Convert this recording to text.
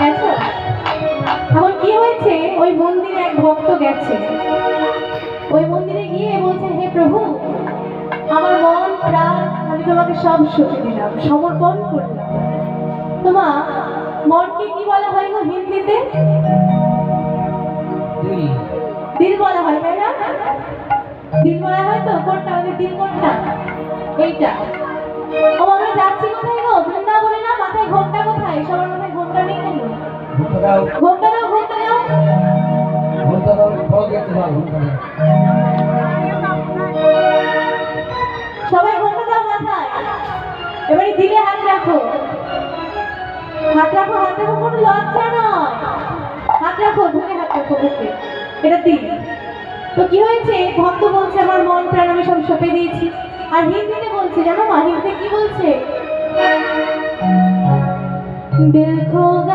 গেছো? এখন কি হয়েছে, ওই মন্দিরে এক ভক্ত গেছে। ওই মন্দিরে গিয়ে বলছে, হে প্রভু, আমার মন প্রাণ আমি তোমাকে সব সঁপে দিলাম, সমর্পণ করলাম। তোমা, মনকে কি বলা হয় গো হিন্দিতে? দিল বলা হয়, তাই না? দিল বলা হয় তো। কোনটা আমাদের দিল, কোনটা? এইটা। ও আমরা যাচ্ছি কোথায় গো? বৃন্দাবনে না? মাথায় ঘোমটা কোথায়? সবার মাথায় ঘোমটা নেই কেন? ঘোমটা দাও, ঘোমটা দাও। সবাই ঘোমটা দাও মাথায়। এবারে দিলে হাত রাখো, হাত রাখো, হাত রাখো, কোনো লজ্জা নয়। হাত রাখো, বুকে হাত রাখো, বুকে। এটা দিল। তো কি হয়েছে, ভক্ত বলছে আমার মন প্রাণ আমি সব সঁপে দিয়েছি। আর হিন্দিতে বলছে, জানো মা হিন্দিতে কি বলছে? দিল খো